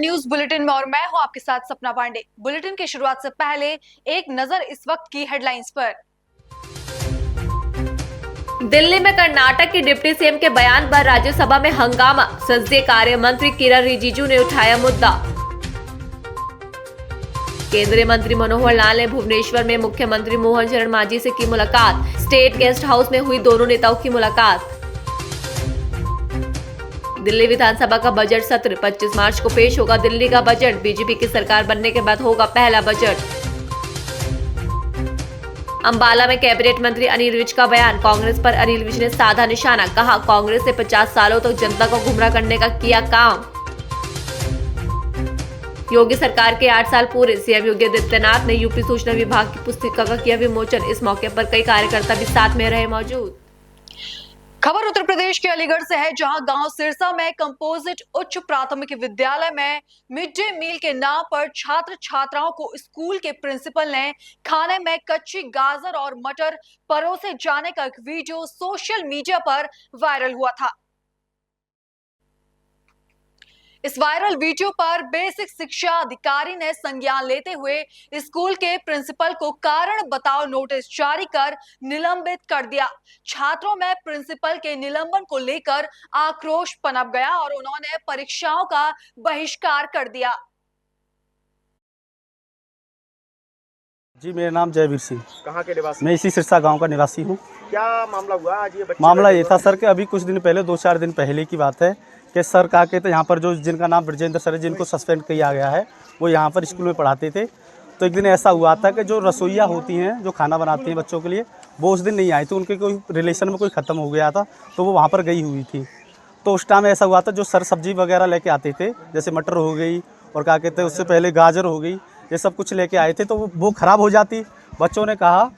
News bulletin में और मैं हूं आपके साथ सपना पांडे। बुलेटिन की शुरुआत से पहले एक नजर इस वक्त की हेडलाइंस पर। दिल्ली में कर्नाटक की डिप्टी सीएम के बयान पर राज्यसभा में हंगामा। संसदीय कार्य मंत्री किरण रिजिजू ने उठाया मुद्दा। केंद्रीय मंत्री मनोहर लाल ने भुवनेश्वर में मुख्यमंत्री मोहन चरण मांझी से की मुलाकात। स्टेट गेस्ट हाउस में हुई दोनों नेताओं की मुलाकात। दिल्ली विधानसभा का बजट सत्र 25 मार्च को पेश होगा दिल्ली का बजट। बीजेपी की सरकार बनने के बाद होगा पहला बजट। अंबाला में कैबिनेट मंत्री अनिल विज का बयान। कांग्रेस पर अनिल विज ने साधा निशाना। कहा, कांग्रेस ने 50 सालों तक जनता को गुमराह करने का किया काम। योगी सरकार के 8 साल पूरे। सीएम योगी आदित्यनाथ ने यूपी सूचना विभाग की पुस्तिका का किया विमोचन। इस मौके पर कई कार्यकर्ता भी साथ में रहे मौजूद। खबर उत्तर प्रदेश के अलीगढ़ से है, जहां गांव सिरसा में कंपोजिट उच्च प्राथमिक विद्यालय में मिड डे मील के नाम पर छात्र छात्राओं को स्कूल के प्रिंसिपल ने खाने में कच्ची गाजर और मटर परोसे जाने का एक वीडियो सोशल मीडिया पर वायरल हुआ था। इस वायरल वीडियो पर बेसिक शिक्षा अधिकारी ने संज्ञान लेते हुए स्कूल के प्रिंसिपल को कारण बताओ नोटिस जारी कर निलंबित कर दिया। छात्रों में प्रिंसिपल के निलंबन को लेकर आक्रोश पनप गया और उन्होंने परीक्षाओं का बहिष्कार कर दिया। जी, मेरा नाम जयवीर सिंह। कहाँ के निवासी? मैं इसी सिरसा गांव का निवासी हूँ। क्या मामला हुआ आज? ये बच्चे मामला ये था सर कि अभी कुछ दिन पहले 2-4 दिन पहले की बात है कि सर कहा के तो यहाँ पर जो जिनका नाम ब्रजेंद्र सर है, जिनको सस्पेंड किया गया है, वो यहाँ पर स्कूल में पढ़ाते थे। तो एक दिन ऐसा हुआ था कि जो रसोइया होती हैं, जो खाना बनाती हैं बच्चों के लिए, वो उस दिन नहीं आई थी। उनके कोई रिलेशन में कोई ख़त्म हो गया था, तो वो वहाँ पर गई हुई थी। तो उस टाइम ऐसा हुआ था, जो सर सब्जी वगैरह लेके आते थे, जैसे मटर हो गई और क्या कहते हैं उससे पहले गाजर हो गई, ये सब कुछ लेके आए थे, तो वो ख़राब हो जाती। बच्चों ने कहा,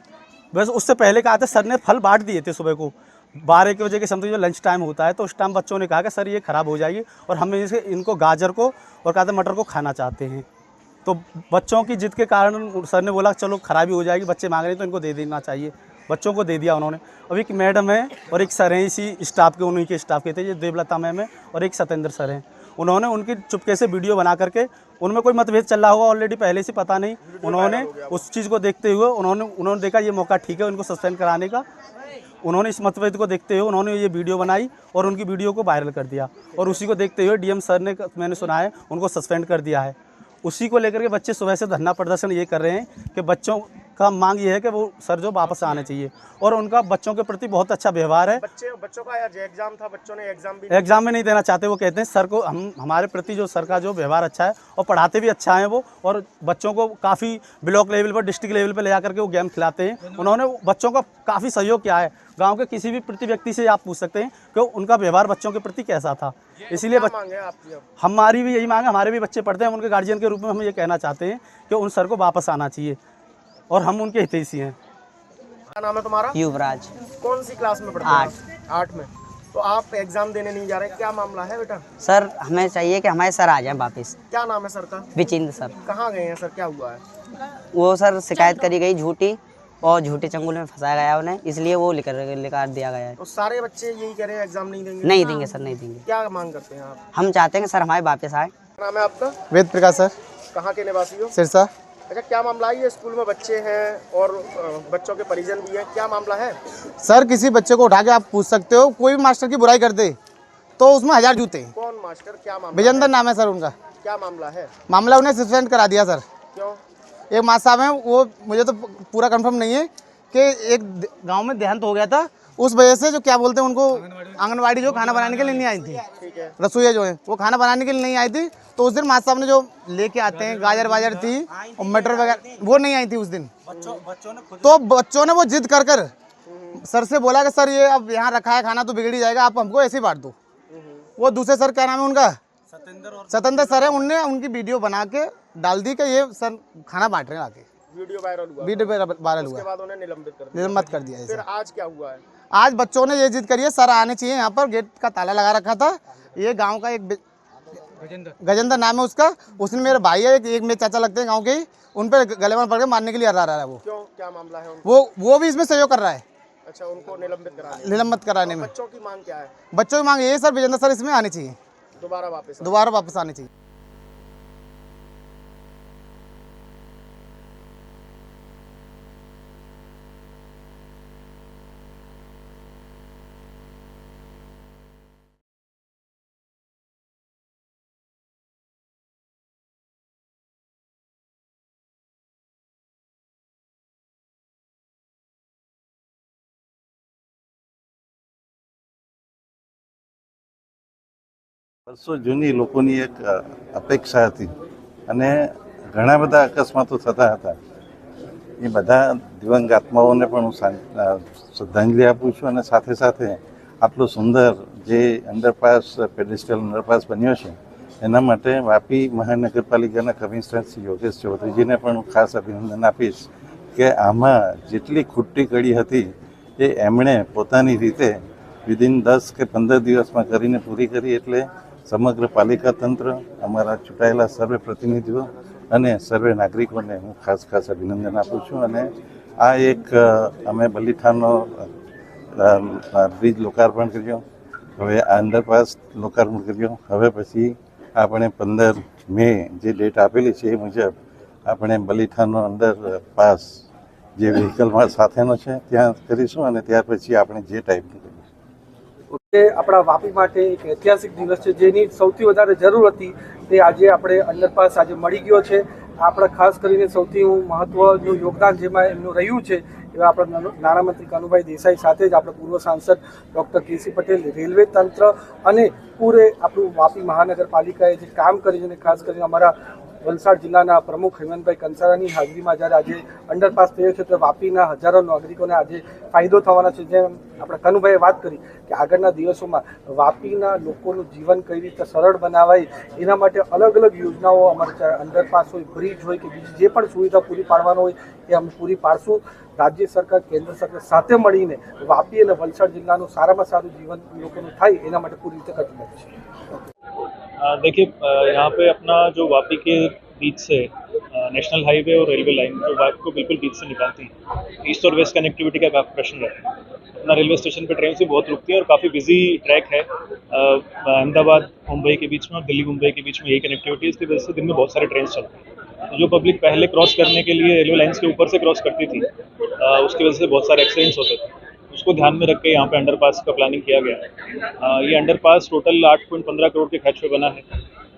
बस उससे पहले कहा था, सर ने फल बांट दिए थे सुबह को 12 बजे के समथिंग, जो लंच टाइम होता है, तो उस टाइम बच्चों ने कहा कि सर ये ख़राब हो जाएगी और हम इनको गाजर को और कहा था मटर को खाना चाहते हैं। तो बच्चों की जिद के कारण सर ने बोला चलो ख़राबी हो जाएगी, बच्चे मांग रहे हैं तो इनको दे देना चाहिए। बच्चों को दे दिया उन्होंने। अभी एक मैडम है और एक सर हैं इसी स्टाफ के, उन्हीं के स्टाफ के थे, ये देवलता मैम है और एक सत्येंद्र सर हैं। उन्होंने उनकी चुपके से वीडियो बना करके, उनमें कोई मतभेद चल रहा होगा ऑलरेडी पहले से, पता नहीं, उन्होंने उस चीज़ को देखते हुए उन्होंने देखा ये मौका ठीक है उनको सस्पेंड कराने का। उन्होंने इस मतभेद को देखते हुए उन्होंने ये वीडियो बनाई और उनकी वीडियो को वायरल कर दिया और उसी को देखते हुए डीएम सर ने, मैंने सुना है, उनको सस्पेंड कर दिया है। उसी को लेकर के बच्चे सुबह से धरना प्रदर्शन ये कर रहे हैं कि बच्चों का मांग ये है कि वो सर जो वापस आने चाहिए और उनका बच्चों के प्रति बहुत अच्छा व्यवहार है। बच्चों का यार एग्जाम था, बच्चों ने एग्जाम में नहीं देना चाहते। वो कहते हैं सर को हमारे प्रति जो सर का जो व्यवहार अच्छा है और पढ़ाते भी अच्छा है वो, और बच्चों को काफ़ी ब्लॉक लेवल पर, डिस्ट्रिक्ट लेवल पर ले जाकर के वो गेम खिलाते हैं। उन्होंने बच्चों का काफ़ी सहयोग किया है। गांव के किसी भी प्रति व्यक्ति से आप पूछ सकते हैं कि उनका व्यवहार बच्चों के प्रति कैसा था। इसीलिए हमारी भी यही मांग है, हमारे भी बच्चे पढ़ते हैं, हम उनके गार्जियन के रूप में हम ये कहना चाहते हैं कि उन सर को वापस आना चाहिए और हम उनके हितैषी हैं। क्या नाम है तुम्हारा? युवराज। कौन सी क्लास में पढ़ते हो? 8 में। तो आप एग्जाम देने नहीं जा रहे, क्या मामला है बेटा? सर हमें चाहिए कि हमारे सर आ जाएं वापस। क्या नाम है सर का? विचिंद्र सर। कहाँ गए हैं सर, क्या हुआ है? वो सर शिकायत करी गई झूठी और झूठे चंगुल में फंसाया गया उन्हें, इसलिए वो लेकर दिया गया है। तो सारे बच्चे यही कह रहे हैं एग्जाम नहीं देंगे? नहीं देंगे सर, नहीं देंगे। क्या मांग करते हैं आप? हम चाहते हैं कि सर हमारे वापस आए। क्या नाम है आपका? वेद प्रकाश सर। कहाँ के निवासी हो? सिरसा। अच्छा, क्या मामला है? ये स्कूल में बच्चे हैं और बच्चों के परिजन भी हैं, क्या मामला है? सर किसी बच्चे को उठा के आप पूछ सकते हो, कोई भी मास्टर की बुराई कर दे तो उसमें 1000 जूते। कौन मास्टर, क्या मामला? विजेंद्र नाम है सर उनका। क्या मामला है? मामला उन्हें सस्पेंड करा दिया सर। क्यों? एक मास्टर साहब हैं, वो मुझे तो पूरा कंफर्म नहीं है कि एक गांव में देहांत हो गया था, उस वजह से जो क्या बोलते हैं उनको, आंगनवाड़ी जो खाना बनाने के लिए नहीं आई थी, ठीक है, रसोइया जो है वो खाना बनाने के लिए नहीं आई थी। तो उस दिन मास्टर साहब ने जो लेके आते हैं गाजर वाजर थी और मटर वगैरह, वो नहीं आई थी उस दिन। तो बच्चों ने वो जिद कर कर सर से बोला कि सर ये अब यहाँ रखा है खाना तो बिगड़ ही जाएगा, आप हमको ऐसे ही बांट दो। वो दूसरे सर, क्या नाम है उनका, सत्येंद्र सर है, उनने उनकी वीडियो बना के डाल दी कि ये सर खाना बांट रहे हैं आके। वीडियो वायरल हुआ? वीडियो वायरल हुआ, उसके बाद उन्हें निलंबित कर दिया। फिर आज क्या हुआ है? आज बच्चों ने ये जिद करी है सर आने चाहिए, यहाँ पर गेट का ताला लगा रखा था। ये गांव का एक गजेंद्र नाम है उसका, उसने, मेरे भाई है एक मेरे चाचा लगते हैं गांव के ही, उन पर गले में पड़ के मारने के लिए आ रहा है वो। क्यों, क्या मामला है? वो भी इसमें सहयोग कर रहा है। अच्छा, उनको निलंबित कराने में। बच्चों की मांग क्या है? बच्चों की मांग ये है सर, विजेंद्र सर इसमें आने चाहिए, दोबारा वापस आने चाहिए। વર્ષો જૂની લોકોની એક અપેક્ષા હતી અને ઘણા બધા અકસ્માતો થતા હતા. એ બધા દિવંગત આત્માઓને પણ હું શ્રદ્ધાંજલિ આપું છું અને સાથે સાથે આટલું સુંદર જે અંડરપાસ પેડેસ્ટ્રિયલ અંડરપાસ બન્યો છે એના માટે વાપી મહાનગરપાલિકાના કમિશનર શ્રી યોગેશ ચૌધરીજીને પણ હું ખાસ અભિનંદન આપીશ કે આમાં જેટલી ખૂટતી કડી હતી એ એમણે પોતાની રીતે વિધિન 10 કે 15 દિવસમાં કરીને પૂરી કરી. એટલે સમગ્ર પાલિકા તંત્ર, અમારા ચૂંટાયેલા સર્વે પ્રતિનિધિઓ અને સર્વે નાગરિકોને હું ખાસ અભિનંદન આપું છું. અને આ એક અમે બલીઠાનો બ્રિજ લોકાર્પણ કર્યો, હવે આ અંડરપાસ લોકાર્પણ કર્યો. હવે પછી આપણે 15 મે જે ડેટ આપેલી છે એ મુજબ આપણે બલીઠાનો અંડરપાસ જે વ્હીકલમાં સાથેનો છે ત્યાં કરીશું અને ત્યાર પછી આપણે જે ટાઈપનું કરીશું. તે આપણા વાપી માટે એક ઐતિહાસિક દિવસ છે, જેની સૌથી વધારે જરૂર હતી તે આજે આપણે અંડરપાસ આજે મળી ગયો છે. આપણા ખાસ કરીને સૌથી મહત્વનું યોગદાન જેમાં એમનું રહ્યું છે એવા આપણા નાણામંત્રી કનુભાઈ દેસાઈ સાથે જ આપણા પૂર્વ સાંસદ ડૉક્ટર કેસી પટેલ, રેલવે તંત્ર અને પૂરે આપણું વાપી મહાનગરપાલિકાએ જે કામ કર્યું છે અને ખાસ કરીને અમારા વલસાડ જિલ્લાના પ્રમુખ હેમંતભાઈ કંસારાની હાજરીમાં જ્યારે આજે અંડરપાસ થયો છે તો વાપીના હજારો નાગરિકોને આજે ફાયદો થવાનો છે. જેમ આપણા કનુભાઈએ વાત કરી કે આગળના દિવસોમાં વાપીના લોકોનું જીવન કઈ રીતે સરળ બનાવાય એના માટે અલગ અલગ યોજનાઓ અમારે અંડરપાસ હોય, બ્રિજ હોય કે બીજી જે પણ સુવિધા પૂરી પાડવાનો હોય એ અમે પૂરી પાડશું. રાજ્ય સરકાર, કેન્દ્ર સરકાર સાથે મળીને વાપી અને વલસાડ જિલ્લાનું સારામાં સારું જીવન લોકોનું થાય એના માટે પૂરી રીતે કટિબદ્ધ છે. देखिए, यहाँ पे अपना जो वापी के बीच से नेशनल हाईवे और रेलवे लाइन जो वापी को बिल्कुल बीच से निकालती है, ईस्ट और वेस्ट कनेक्टिविटी का काफ़ी प्रश्न रहता है. अपना रेलवे स्टेशन पे ट्रेन से बहुत रुकती है और काफ़ी बिजी ट्रैक है. अहमदाबाद मुंबई के बीच में और दिल्ली मुंबई के बीच में यही कनेक्टिविटी है. इसकी वजह से दिन में बहुत सारे ट्रेन चलती हैं. तो जो पब्लिक पहले क्रॉस करने के लिए रेलवे लाइन्स के ऊपर से क्रॉस करती थी, उसकी वजह से बहुत सारे एक्सीडेंट्स होते थे. उसको ध्यान में रख के यहाँ पे अंडरपास का प्लानिंग किया गया है. ये अंडरपास टोटल 8.15 करोड़ के खर्च पे बना है.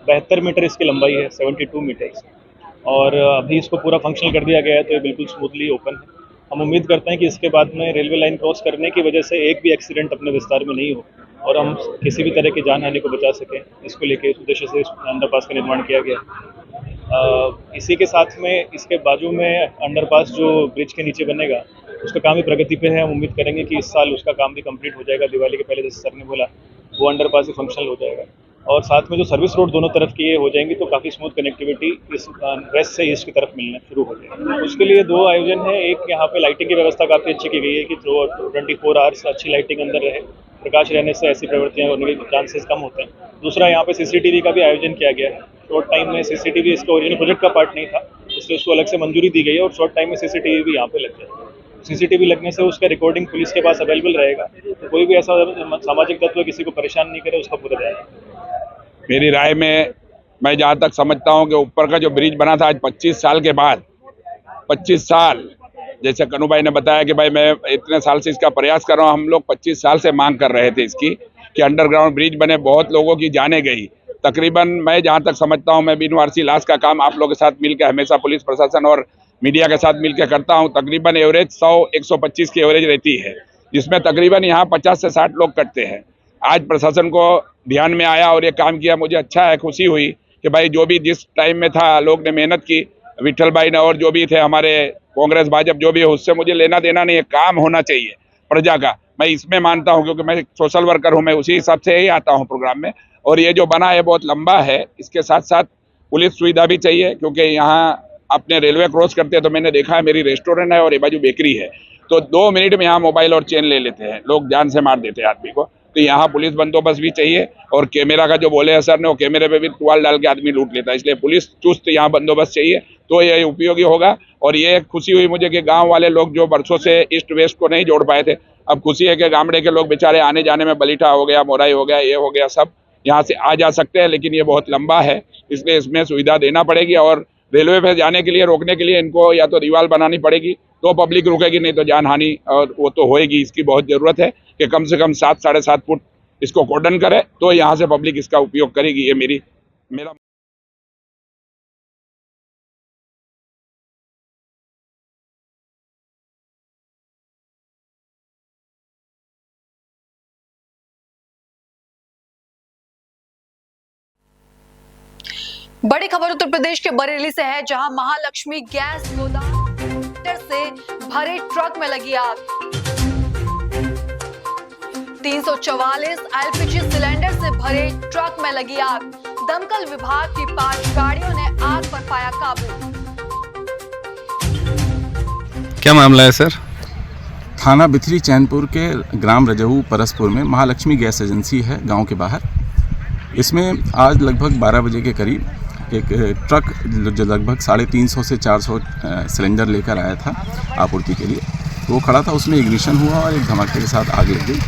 72 मीटर इसकी लंबाई है, 72 मीटर्स. और अभी इसको पूरा फंक्शनल कर दिया गया है, तो ये बिल्कुल स्मूथली ओपन है. हम उम्मीद करते हैं कि इसके बाद में रेलवे लाइन क्रॉस करने की वजह से एक भी एक्सीडेंट अपने विस्तार में नहीं हो और हम किसी भी तरह की जान हानि को बचा सकें. इसको लेके इस उद्देश्य से अंडरपास का निर्माण किया गया है. इसी के साथ में इसके बाजू में अंडरपास जो ब्रिज के नीचे बनेगा उसका काम भी प्रगति पे है. हम उम्मीद करेंगे कि इस साल उसका काम भी कंप्लीट हो जाएगा. दिवाली के पहले, जैसे सर ने बोला, वो अंडरपास भी फंक्शनल हो जाएगा. और साथ में जो सर्विस रोड दोनों तरफ की ये हो जाएंगी तो काफ़ी स्मूथ कनेक्टिविटी इस वेस्ट से ईस्ट की तरफ मिलना शुरू हो जाएगी. उसके लिए 2 आयोजन है. एक, यहाँ पे लाइटिंग की व्यवस्था काफ़ी अच्छी की गई है कि 24 आवर्स अच्छी लाइटिंग अंदर रहे. प्रकाश रहने से ऐसी प्रवृत्तियाँ होने के चांसेस कम होते हैं. दूसरा, यहाँ पे सीसीटीवी का भी आयोजन किया गया है. शॉर्ट टाइम में सीसीटीवी इसका ओरिजिनल प्रोजेक्ट का पार्ट नहीं था, इसलिए उसको अलग से मंजूरी दी गई है और शॉर्ट टाइम में सीसीटीवी भी यहाँ पे लग जाएगा. सीसीटीवी लगने से उसका रिकॉर्डिंग पुलिस के पास अवेलेबल रहेगा, तो कोई भी ऐसा सामाजिक तत्व किसी को परेशान नहीं करे, उसका पूरा ध्यान रखेगा. मेरी राय में मैं जहाँ तक समझता हूँ कि ऊपर का जो ब्रिज बना था आज 25 साल के बाद, 25 साल, जैसे कनुभाई ने बताया कि भाई मैं इतने साल से इसका प्रयास कर रहा हूँ. हम लोग 25 साल से मांग कर रहे थे इसकी कि अंडरग्राउंड ब्रिज बने. बहुत लोगों की जाने गई. तकरीबन मैं जहाँ तक समझता हूँ, मैं बिनवारसी लाश का काम आप लोगों के साथ मिलकर हमेशा पुलिस प्रशासन और मीडिया के साथ मिलकर करता हूँ. तकरीबन एवरेज 100-125 की एवरेज रहती है, जिसमें तकरीबन यहाँ 50 से 60 लोग कटते हैं. आज प्रशासन को ध्यान में आया और ये काम किया. मुझे अच्छा है, खुशी हुई कि भाई जो भी जिस टाइम में था लोग ने मेहनत की, विठल भाई ने और जो भी थे हमारे कांग्रेस भाजपा जो भी है, उससे मुझे लेना देना नहीं है. काम होना चाहिए प्रजा का, मैं इसमें मानता हूँ क्योंकि मैं सोशल वर्कर हूँ. मैं उसी हिसाब से ही आता हूँ प्रोग्राम में. और ये जो बना है बहुत लंबा है. इसके साथ साथ पुलिस सुविधा भी चाहिए क्योंकि यहाँ अपने रेलवे क्रॉस करते हैं तो मैंने देखा है, मेरी रेस्टोरेंट है और ये बाजू बेकरी है, तो 2 मिनट में यहाँ मोबाइल और चेन ले लेते हैं लोग, जान से मार देते हैं आदमी को. तो यहाँ पुलिस बंदोबस्त भी चाहिए. और कैमरा का जो बोले हैं सर ने, वो कैमरे पे भी टुवाल डाल के आदमी लूट लेता है, इसलिए पुलिस चुस्त यहाँ बंदोबस्त चाहिए, तो ये उपयोगी होगा. और ये खुशी हुई मुझे कि गांव वाले लोग जो बरसों से ईस्ट वेस्ट को नहीं जोड़ पाए थे, अब खुशी है कि गामड़े के लोग बेचारे आने जाने में, बलीठा हो गया, मोराई हो गया, ये हो गया, सब यहाँ से आ जा सकते हैं. लेकिन ये बहुत लंबा है, इसलिए इसमें सुविधा देना पड़ेगी. और रेलवे पे जाने के लिए, रोकने के लिए इनको या तो दीवार बनानी पड़ेगी तो पब्लिक रुकेगी, नहीं तो जान हानि और वो तो होएगी. इसकी बहुत जरूरत है कि कम से कम 7-7.5 फुट इसको कॉर्डन करे तो यहाँ से पब्लिक इसका उपयोग करेगी. ये मेरा बड़ी खबर उत्तर प्रदेश के बरेली से है, जहां महालक्ष्मी गैस गोदाम से भरे ट्रक में लगी आग। 344 एलपीजी सिलेंडर से भरे ट्रक में लगी आग। दमकल विभाग की 5 गाड़ियों ने आग पर पाया काबू। क्या मामला है सर? थाना बिथरी चैनपुर के ग्राम रजहू परसपुर में महालक्ष्मी गैस एजेंसी है गांव के बाहर। इसमें आज लगभग 12 बजे के करीब एक ट्रक जो लगभग 350 से 400 सिलेंडर लेकर आया था आपूर्ति के लिए, वो खड़ा था, उसमें इग्निशन हुआ और एक धमाके के साथ आग लग गई।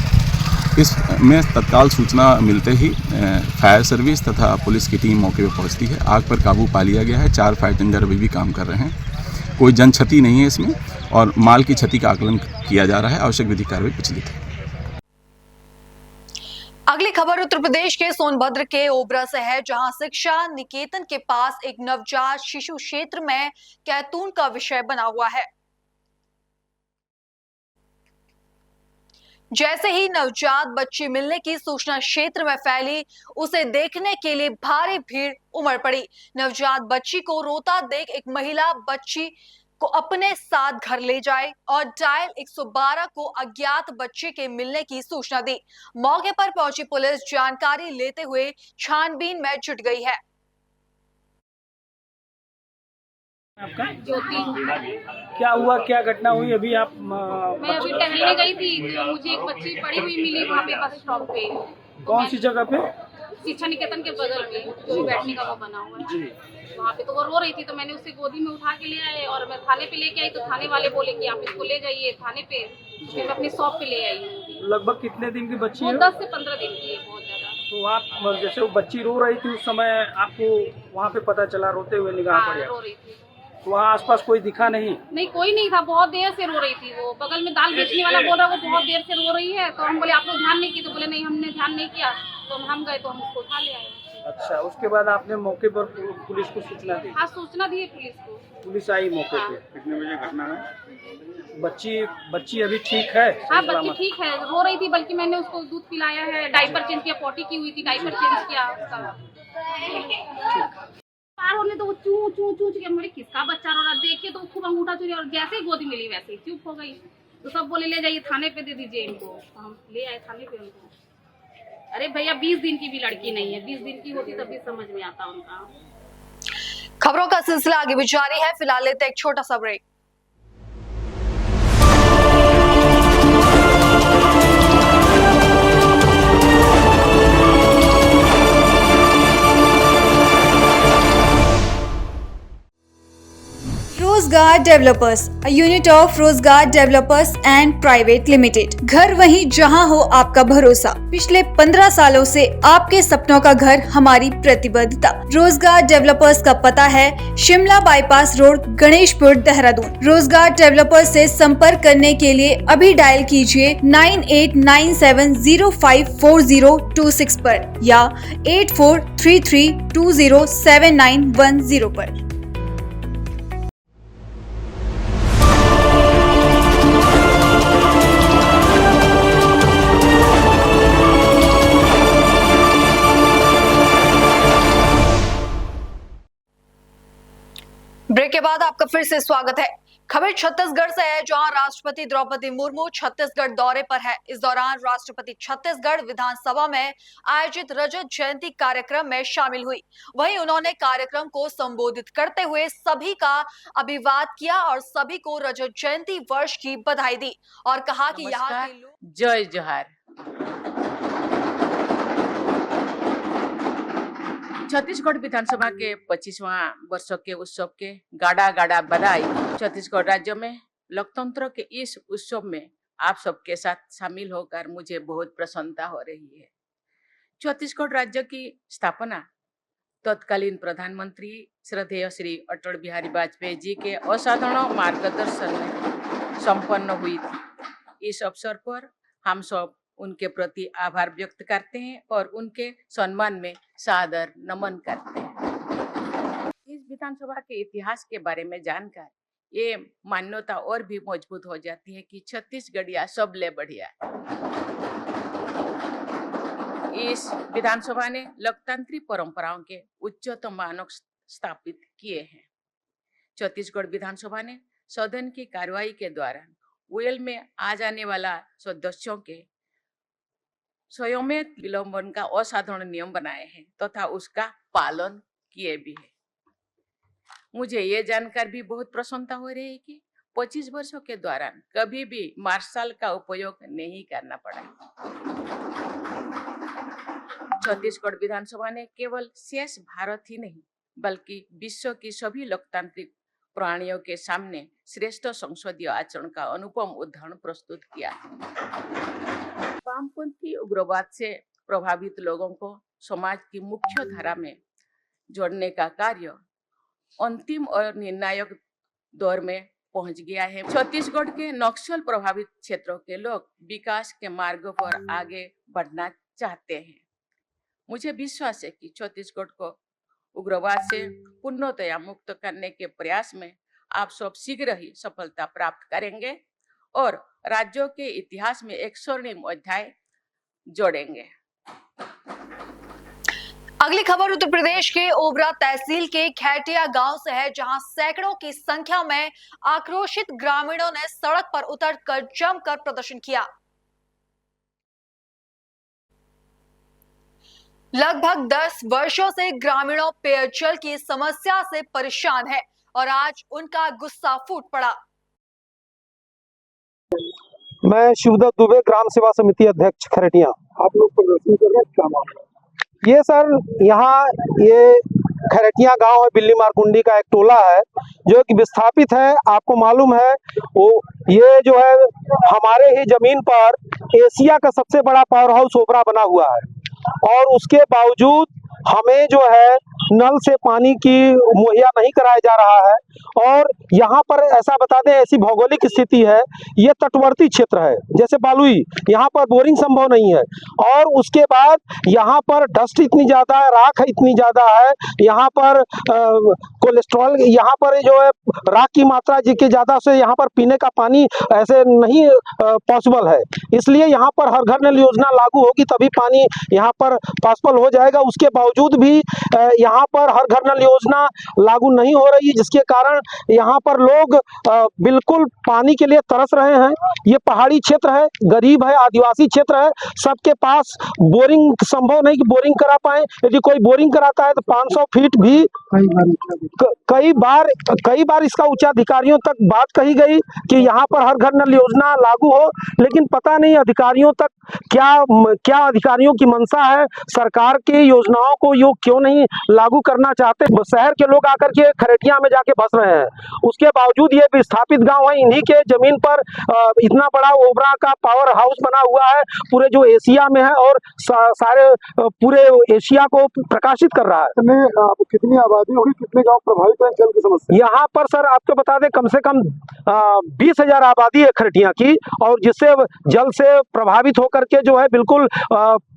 इसमें तत्काल सूचना मिलते ही फायर सर्विस तथा पुलिस की टीम मौके पर पहुंचती है। आग पर काबू पा लिया गया है। 4 फायर टेंडर अभी भी काम कर रहे हैं। कोई जन क्षति नहीं है इसमें और माल की क्षति का आकलन किया जा रहा है। आवश्यक विधिक कार्रवाई प्रचलित है। अगली खबर उत्तर प्रदेश के सोनभद्र के ओबरा से है, जहां शिक्षा निकेतन के पास एक नवजात शिशु क्षेत्र में कैतून का विषय बना हुआ है। जैसे ही नवजात बच्ची मिलने की सूचना क्षेत्र में फैली, उसे देखने के लिए भारी भीड़ उमड़ पड़ी। नवजात बच्ची को रोता देख एक महिला बच्ची को अपने साथ घर ले जाए और डायल 112 को अज्ञात बच्चे के मिलने की सूचना दी। मौके पर पहुंची पुलिस जानकारी लेते हुए छानबीन में जुट गई है। आपका ज्योति, क्या हुआ, क्या घटना हुई? अभी आप मैं अभी टहलने गई थी तो मुझे एक बच्ची पड़ी हुई मिली वहाँ पे बस स्टॉप पे। कौन सी जगह पे? शिक्षा निकेतन के बगल में जो बैठने का वो बना हुआ है वहाँ पे। तो वो रो रही थी तो मैंने उससे गोदी में उठा के ले आए और मैं थाने पे लेके आई। तो थाने वाले बोले कि आप इसको ले जाइए थाने पे। फिर मैं अपनी शॉप पे ले आई हूँ। लगभग कितने दिन की बच्ची है? 10 से 15 दिन की है, बहुत ज्यादा। तो आप जैसे वो बच्ची रो रही थी उस समय आपको वहाँ पे पता चला, रोते हुए निगाह पड़ा? रो रही थी। तो वहाँ आसपास कोई दिखा नहीं? नहीं, कोई नहीं था। बहुत देर से रो रही थी। वो बगल में दाल बेचने वाला बोल रहा वो बहुत देर से रो रही है। तो हम बोले आप लोग ध्यान नहीं किए? तो बोले नहीं हमने ध्यान नहीं किया। तो हम गए तो हम उसको उठा ले आए। अच्छा, उसके बाद आपने मौके पर पुलिस को सूचना दी? हाँ, सूचना दी पुलिस को। पुलिस आई मौके पे? कितने बजे घटना है? बच्ची अभी ठीक है? हाँ, बच्ची ठीक है, रो रही थी। बल्कि मैंने उसको दूध पिलाया है, डायपर चेंज किया, पॉटी की हुई थी, डायपर चेंज किया उसका। पार होने तो वो चू चू चू के मेरे किसका बच्चा रो रहा, देखे तो खूब अंगूठा चुरी और जैसे ही गोदी मिली वैसे ही चुप हो गई। तो सब बोले ले जाइए थाने पे दे दीजिए इनको। तो हम ले आए थाने पे उनको। अरे भैया 20 दिन की भी लड़की नहीं है, 20 दिन की होती तब भी समझ में आता उनका। खबरों का सिलसिला आगे भी जारी है। फिलहाल लेते एक छोटा सा ब्रेक। रोजगार डेवलपर्स, a unit of रोजगार डेवलपर्स एंड प्राइवेट लिमिटेड। घर वहीं जहां हो आपका भरोसा। पिछले 15 सालों से आपके सपनों का घर हमारी प्रतिबद्धता। रोजगार डेवलपर्स का पता है शिमला बाईपास रोड, गणेशपुर, देहरादून। रोजगार डेवलपर्स से संपर्क करने के लिए अभी डायल कीजिए 9897054026 पर या 8433207910 पर। ब्रेक के बाद आपका फिर से स्वागत है। खबर छत्तीसगढ़ से है, जहां राष्ट्रपति द्रौपदी मुर्मू छत्तीसगढ़ दौरे पर है। इस दौरान राष्ट्रपति छत्तीसगढ़ विधानसभा में आयोजित रजत जयंती कार्यक्रम में शामिल हुई। वहीं उन्होंने कार्यक्रम को संबोधित करते हुए सभी का अभिवादन किया और सभी को रजत जयंती वर्ष की बधाई दी और कहा कि यहाँ के लोग जय जोहार। छत्तीसगढ़ विधानसभा के 25वां वर्ष के उत्सव के गाड़ा गाड़ा बधाई। छत्तीसगढ़ राज्य में लोकतंत्र के इस उत्सव में आप सबके साथ शामिल होकर मुझे बहुत प्रसन्नता हो रही है। छत्तीसगढ़ राज्य की स्थापना तत्कालीन प्रधानमंत्री श्रद्धेय श्री अटल बिहारी वाजपेयी जी के असाधारण मार्गदर्शन में संपन्न हुई थी। इस अवसर पर हम सब उनके प्रति आभार व्यक्त करते हैं और उनके सम्मान में सादर नमन करते हैं। इस विधानसभा के इतिहास के बारे में जानकर ये मान्यता और भी मजबूत हो जाती है कि छत्तीसगढ़िया सबले बढ़िया। इस विधानसभा ने लोकतांत्रिक परंपराओं के उच्चतम मानक स्थापित किए हैं। छत्तीसगढ़ विधानसभा ने सदन की कार्यवाही के दौरान वेल में आ जाने वाला सदस्यों के स्वयं विलंबन का असाधारण नियम बनाए हैं तथा उसका पालन किए भी है। मुझे ये जानकर भी बहुत प्रसन्नता हो रही है कि 25 वर्षों के दौरान कभी भी मार्शल का उपयोग नहीं करना पड़ा। छत्तीसगढ़ विधानसभा ने केवल शेष भारत ही नहीं बल्कि विश्व की सभी लोकतांत्रिक प्राणियों के सामने श्रेष्ठ संसदीय आचरण का अनुपम उदाहरण प्रस्तुत किया। वामपंथी उग्रवाद से प्रभावित लोगों को समाज की मुख्य धारा में जोड़ने का कार्य अंतिम और निर्णायक दौर में पहुंच गया है। छत्तीसगढ़ के नक्सल प्रभावित क्षेत्रों के लोग विकास के मार्ग पर आगे बढ़ना चाहते हैं। मुझे विश्वास है कि छत्तीसगढ़ को उग्रवाद से पूर्णतया मुक्त करने के प्रयास में आप सब शीघ्र ही सफलता प्राप्त करेंगे और राज्यों के इतिहास में एक स्वर्णिम अध्याय जोड़ेंगे। अगली खबर उत्तर प्रदेश के ओबरा तहसील के खैटिया गांव से है, जहां सैकड़ों की संख्या में आक्रोशित ग्रामीणों ने सड़क पर उतरकर जमकर प्रदर्शन किया। लगभग 10 वर्षों से ग्रामीणों पेयजल की समस्या से परेशान है और आज उनका गुस्सा फूट पड़ा। मैं शिवदत्त दुबे, ग्राम सेवा समिति अध्यक्ष खरटिया। आप लोग प्रदर्शन कर रहे हैं, क्या मामला? ये सर, यहाँ ये खरटिया गांव है, बिल्ली मारकुंडी का एक टोला है जो कि विस्थापित है। आपको मालूम है वो ये जो है हमारे ही जमीन पर एशिया का सबसे बड़ा पावर हाउस ओबरा बना हुआ है और उसके बावजूद हमें जो है नल से पानी की मुहैया नहीं कराया जा रहा है। और यहाँ पर ऐसा बता दें, ऐसी भौगोलिक स्थिति है, ये तटवर्ती क्षेत्र है जैसे बालुई, यहाँ पर बोरिंग संभव नहीं है। और उसके बाद यहाँ पर डस्ट इतनी ज़्यादा है, राख इतनी ज़्यादा है, यहाँ पर कोलेस्ट्रॉल, यहाँ पर जो है राख की मात्रा जिसके ज़्यादा से यहाँ पर पीने का पानी ऐसे नहीं पॉसिबल है। इसलिए यहाँ पर हर घर नल योजना लागू होगी तभी पानी यहाँ पर पॉसिबल हो जाएगा। उसके बावजूद भी यहाँ पर हर घर नल योजना लागू नहीं हो रही, जिसके कारण यहाँ पर लोग बिल्कुल पानी के लिए तरस रहे हैं। ये पहाड़ी क्षेत्र है, गरीब है, आदिवासी क्षेत्र है, सबके पास बोरिंग संभव नहीं कि बोरिंग करा पाए। यदि कोई बोरिंग कराता है तो 500 फीट भी कई बार इसका उच्चाधिकारियों तक बात कही गई कि यहाँ पर हर घर नल योजना लागू हो, लेकिन पता नहीं अधिकारियों तक क्या अधिकारियों की मंशा है, सरकार की योजनाओं को यो क्यों नहीं लागू करना चाहते। शहर के लोग आकर के खरटिया में जाके बस रहे हैं, उसके बावजूद ये विस्थापित गांव है, इन्हीं के जमीन पर इतना बड़ा ओबरा का पावर हाउस बना हुआ है, पूरे जो एशिया में है और सारे पूरे एशिया को प्रकाशित कर रहा है। कितनी आबादी होगी, कितने गांव प्रभावित हैं जल की समस्या? यहाँ पर सर आपको बता दें, कम से कम 20,000 आबादी है खरटिया की, और जिससे जल से प्रभावित होकर के जो है बिल्कुल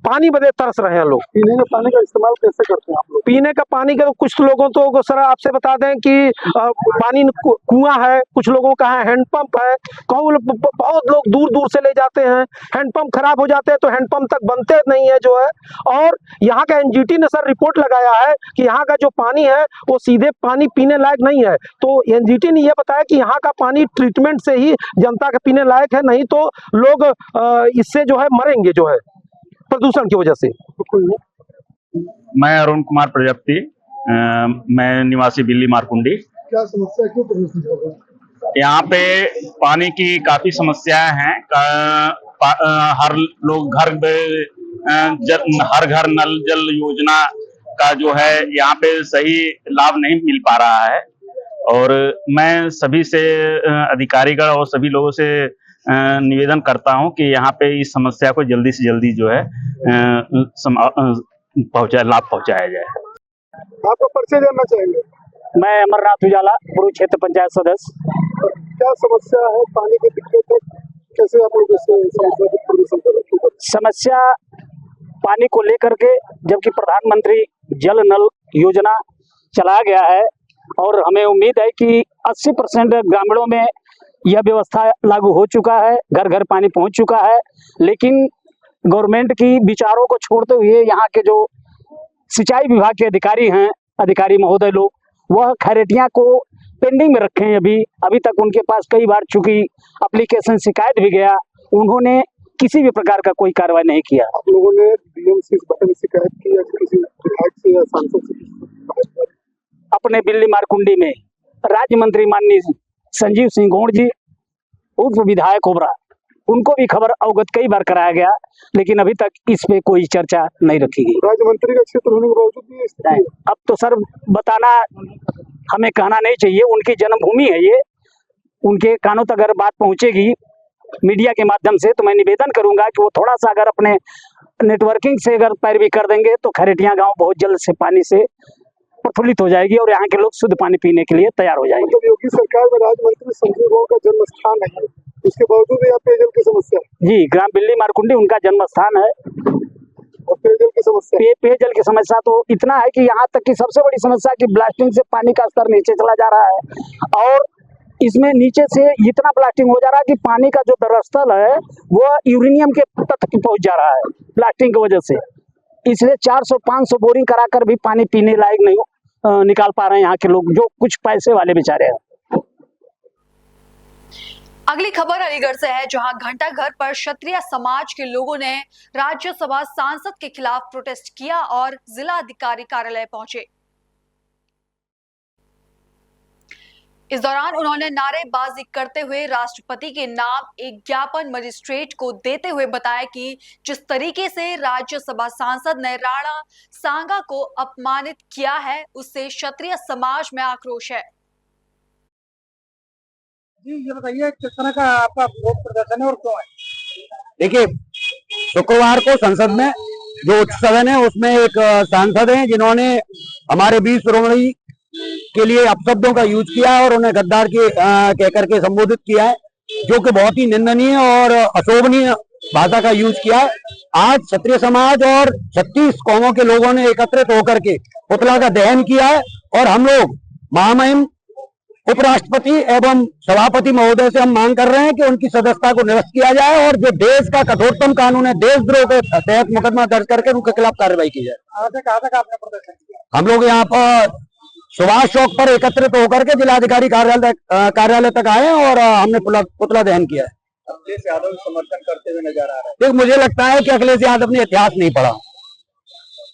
पानी बदे तरस रहे हैं लोग। पीने के पानी का इस्तेमाल कैसे करते हैं आप लोग? पीने का पानी के कुछ लोगों तो सर आपसे बता दें कि पानी कुआं है, कुछ लोगों का है हैंडपंप है, बहुत लोग दूर दूर से ले जाते हैं। हैंडपंप खराब हो जाते हैं तो हैंडपंप तक बनते नहीं है जो है। और यहाँ का एनजीटी ने सर रिपोर्ट लगाया है कि यहाँ का जो पानी है वो सीधे पानी पीने लायक नहीं है। तो एनजीटी ने ये बताया कि यहाँ का पानी ट्रीटमेंट से ही जनता के पीने लायक है, नहीं तो लोग इससे जो है मरेंगे जो है प्रदूषण की वजह से। मैं अरुण कुमार प्रजापति, मैं निवासी बिल्ली मारकुंडी। क्या समस्या, क्यों प्रदूषण हो रहा है? यहाँ पे पानी की काफी समस्याएं हैं। हर लोग हर घर नल जल योजना का जो है यहाँ पे सही लाभ नहीं मिल पा रहा है। और मैं सभी से अधिकारीगण और सभी लोगों से निवेदन करता हूँ कि यहाँ पे इस समस्या को जल्दी से जल्दी जो है लाभ पहुँचाया जाए। आपको परिचय देना चाहेंगे? मैं अमरनाथ उजाला, पूर्व क्षेत्र पंचायत सदस्य। क्या समस्या है, पानी की दिक्कत है, कैसे आप लोग समस्या पानी को लेकर के, जबकि प्रधानमंत्री जल नल योजना चलाया गया है और हमें उम्मीद है कि 80% ग्रामीणों में यह व्यवस्था लागू हो चुका है, घर घर पानी पहुंच चुका है। लेकिन गवर्नमेंट की विचारों को छोड़ते हुए यहाँ के जो सिंचाई विभाग के अधिकारी हैं, अधिकारी महोदय लोग, वह खैरेटिया को पेंडिंग में रखे हैं। अभी तक उनके पास कई बार चूंकि एप्लीकेशन शिकायत भी गया, उन्होंने किसी भी प्रकार का कोई कार्रवाई नहीं किया। आप लोगों ने डीएम से इस बारे में शिकायत की या किसी विधायक से या सांसद से शिकायत की? अपने बिल्ली मारकुंडी में राज्य मंत्री माननीय संजीव सिंह गौड़ जी उर्फ विधायक ओबरा, उनको भी खबर अवगत कई बार कराया गया, लेकिन अभी तक इस पे कोई चर्चा नहीं रखी गई। राज्य मंत्री का क्षेत्र होने के बावजूद भी स्थिति है। अब तो सर बताना हमें कहना नहीं चाहिए, उनकी जन्मभूमि है ये, उनके कानों तक अगर बात पहुंचेगी मीडिया के माध्यम से तो मैं निवेदन करूंगा कि वो थोड़ा सा अगर अपने नेटवर्किंग से अगर पैरवी कर देंगे तो खैरेटिया गांव बहुत जल्द से पानी से प्रफुल्लित हो जाएगी और यहाँ के लोग शुद्ध पानी पीने के लिए तैयार हो जाएंगे। मतलब योगी सरकार में राज्य मंत्री संजीव गौड़ का जन्म स्थान है, उसके बावजूद भी यहाँ पेयजल की समस्या है। जी, ग्राम बिल्ली मारकुंडी उनका जन्म स्थान है और पेयजल की समस्या, पेयजल की समस्या तो इतना है कि यहाँ तक की सबसे बड़ी समस्या कि ब्लास्टिंग से पानी का स्तर नीचे चला जा रहा है और इसमें नीचे से इतना ब्लास्टिंग हो जा रहा है कि पानी का जो दरअसल है वो यूरेनियम के तक पहुंच जा रहा है ब्लास्टिंग की वजह से। इसलिए 400-500 बोरिंग कराकर भी पानी पीने लायक नहीं निकाल पा रहे हैं यहाँ के लोग, जो कुछ पैसे वाले बेचारे हैं। अगली खबर अलीगढ़ से है, जहां घंटा घर पर क्षत्रिय समाज के लोगों ने राज्यसभा सांसद के खिलाफ प्रोटेस्ट किया और जिला अधिकारी कार्यालय पहुंचे। इस दौरान उन्होंने नारेबाजी करते हुए राष्ट्रपति के नाम एक ज्ञापन मजिस्ट्रेट को देते हुए बताया कि जिस तरीके से राज्यसभा सांसद ने राणा सांगा को अपमानित किया है उससे क्षत्रिय समाज में आक्रोश है। जी, ये बताइए किस तरह का आपका विरोध प्रदर्शन है और क्यों है? देखिए, शुक्रवार को संसद में जो उच्च सदन है उसमें एक सांसद हैं जिन्होंने हमारे वीर शिरोमणि के लिए अपशब्दों का यूज किया है और उन्हें गद्दार के कहकर के संबोधित किया है, जो कि बहुत ही निंदनीय और अशोभनीय भाषा का यूज किया है। आज क्षत्रिय समाज और 36 कौमों के लोगों ने एकत्रित होकर के पुतला का दहन किया है और हम लोग महामहिम उपराष्ट्रपति एवं सभापति महोदय से हम मांग कर रहे हैं कि उनकी सदस्यता को निरस्त किया जाए और जो देश का कठोरतम कानून है देशद्रोह के तहत मुकदमा दर्ज करके उनके खिलाफ कार्रवाई की जाए। कहाँ तक आपने प्रदर्शन किया? हम लोग यहाँ पर सुभाष चौक पर एकत्रित होकर के जिलाधिकारी कार्यालय तक आए और हमने पुतला दहन किया है। अखिलेश यादव समर्थन करते हुए नजर आ रहा है। देख, मुझे लगता है कि अखिलेश यादव ने इतिहास नहीं पढ़ा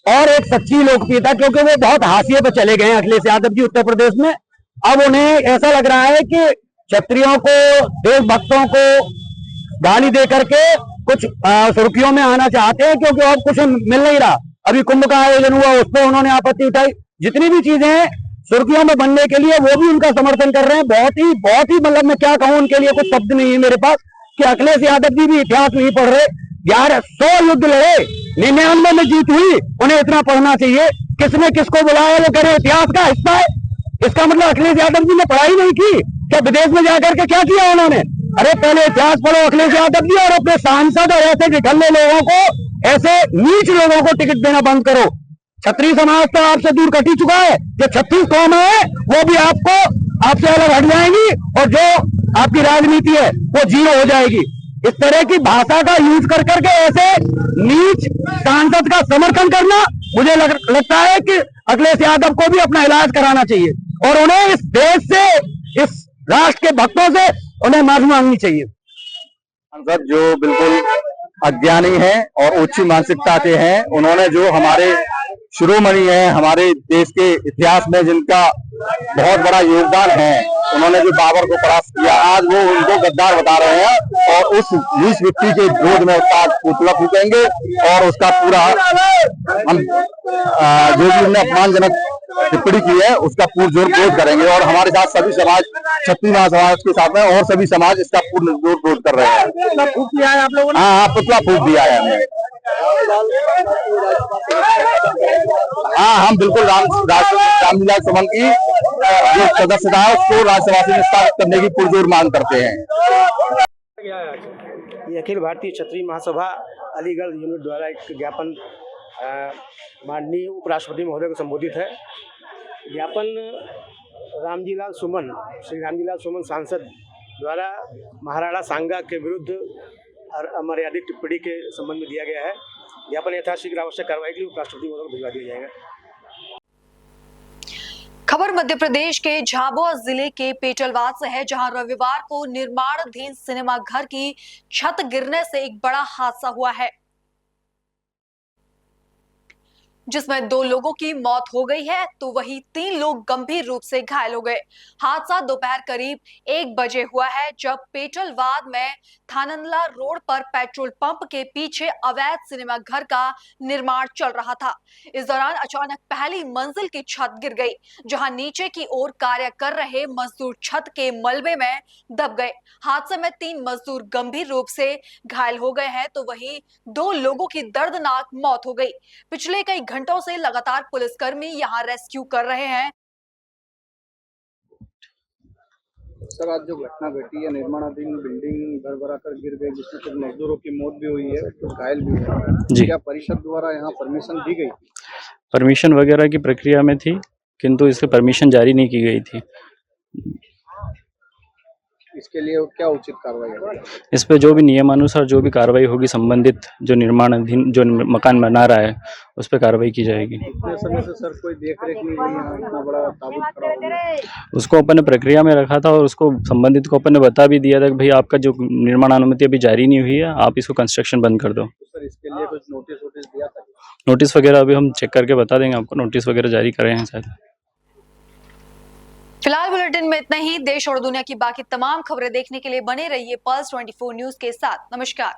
और एक सच्ची लोकप्रियता, क्योंकि वो बहुत हाशिए पर चले गए हैं अखिलेश यादव जी उत्तर प्रदेश में। अब उन्हें ऐसा लग रहा है कि क्षत्रियों को, देशभक्तों को गाली दे करके कुछ सुर्खियों में आना चाहते हैं, क्योंकि अब कुछ मिल नहीं रहा। अभी कुंभ का आयोजन हुआ, उस पर उन्होंने आपत्ति उठाई। जितनी भी चीजें हैं सुर्खियों में बनने के लिए वो भी उनका समर्थन कर रहे हैं। बहुत ही मतलब मैं क्या कहूं, उनके लिए कुछ शब्द नहीं है मेरे पास कि अखिलेश यादव जी भी इतिहास नहीं पढ़ रहे। 100 युद्ध लड़े, 99 में जीत हुई, उन्हें इतना पढ़ना चाहिए। किसने किसको बुलाया वो करे इतिहास का हिस्सा है। इसका मतलब अखिलेश यादव जी ने पढ़ाई नहीं की क्या? विदेश में जाकर के क्या किया उन्होंने? अरे पहले इतिहास पढ़ो अखिलेश यादव जी और अपने सांसद और ऐसे निकलने लोगों को, ऐसे नीच लोगों को टिकट देना बंद करो। क्षत्रिय समाज तो आपसे दूर कट ही चुका है। जो 36 कौम है वो भी आपसे अलग हट जाएंगी और जो आपकी राजनीति है वो जीरो हो जाएगी। इस तरह की भाषा का यूज कर करके ऐसे नीच सांसद का समर्थन करना, मुझे लगता है कि अखिलेश यादव को भी अपना इलाज कराना चाहिए और उन्हें इस देश से, इस राष्ट्र के भक्तों से उन्हें माफी मांगनी चाहिए। सांसद जो बिल्कुल अज्ञानी है और उच्च मानसिकता के हैं, उन्होंने जो हमारे शिरोमणि है, हमारे देश के इतिहास में जिनका बहुत बड़ा योगदान है, उन्होंने जो बाबर को परास्त किया, आज वो उनको गद्दार बता रहे हैं और उस नीच व्यक्ति के विरोध में उसका पुतला फूकेंगे और उसका पूरा हम जो भी हमने अपमानजनक टिप्पणी की है उसका पूर्णजोर विरोध करेंगे और हमारे साथ सभी समाज, क्षत्रिय महासमाज के साथ में और सभी समाज इसका पूर्णजोर विरोध कर रहे हैं। पुतला फूंक दिया है आप लोगों ने? हाँ, पुतला फूंक दिया है हमने। हाँ, हम बिल्कुल रामलीला सुमन की जो सदस्यता है उसको राज्यसभा से निष्कासित करने की पुरजोर मांग करते हैं। ये अखिल भारतीय क्षत्रिय महासभा अलीगढ़ यूनिट द्वारा एक ज्ञापन माननीय उपराष्ट्रपति महोदय को संबोधित है। ज्ञापन श्री रामजीलाल सुमन सांसद द्वारा महाराणा सांगा के विरुद्ध अमर्यादित टिप्पणी के संबंध में दिया गया है। ज्ञापन यथाशीघ्र आवश्यक कार्रवाई के लिए उपराष्ट्रपति महोदय को भिजवा दिया जाएगा। खबर मध्य प्रदेश के झाबुआ जिले के पेटलवाद से है, जहां रविवार को निर्माणाधीन सिनेमा घर की छत गिरने से एक बड़ा हादसा हुआ है, जिसमें 2 लोगों की मौत हो गई है तो वहीं 3 लोग गंभीर रूप से घायल हो गए। हादसा दोपहर करीब 1 बजे हुआ है, जब पेटलवाद में थानंदला रोड पर पेट्रोल पंप के पीछे अवैध सिनेमा घर का निर्माण चल रहा था। इस दौरान अचानक पहली मंजिल की छत गिर गई, जहां नीचे की ओर कार्य कर रहे मजदूर छत के मलबे में दब गए। हादसे में 3 मजदूर गंभीर रूप से घायल हो गए हैं तो वहीं 2 लोगों की दर्दनाक मौत हो गई। पिछले कई घंटों से लगातार पुलिसकर्मी यहां रेस्क्यू कर रहे हैं। सर, आज जो घटना घटी है, निर्माणाधीन बिल्डिंग भरभरा कर गिर गई, जिसमें कुछ मजदूरों की मौत भी हुई है, कुछ घायल भी हुए हैं। जी। क्या परिषद द्वारा यहाँ परमिशन दी गई? परमिशन वगैरह की प्रक्रिया में थी, किंतु इसकी परमिशन जारी नहीं की गई थी। इसके लिए क्या उचित कार्रवाई है? इस पे जो भी नियमानुसार जो भी कार्रवाई होगी, संबंधित जो निर्माणाधीन जो मकान बना रहा है उस पर कार्रवाई की जाएगी। इतने समय से सर कोई देख रेख नहीं हुई, यहाँ इतना बड़ा ताबूत खड़ा हो गया। उसको अपन ने प्रक्रिया में रखा था और उसको संबंधित को अपन ने बता भी दिया था कि भाई आपका जो निर्माण अनुमति अभी जारी नहीं हुई है, आप इसको कंस्ट्रक्शन बंद कर दो। तो सर, इसके लिए कुछ नोटिस दिया था? नोटिस वगैरह अभी हम चेक करके बता देंगे आपको, नोटिस वगैरह जारी करे हैं शायद। फिलहाल बुलेटिन में इतना ही। देश और दुनिया की बाकी तमाम खबरें देखने के लिए बने रहिए पल्स 24 न्यूज के साथ। नमस्कार।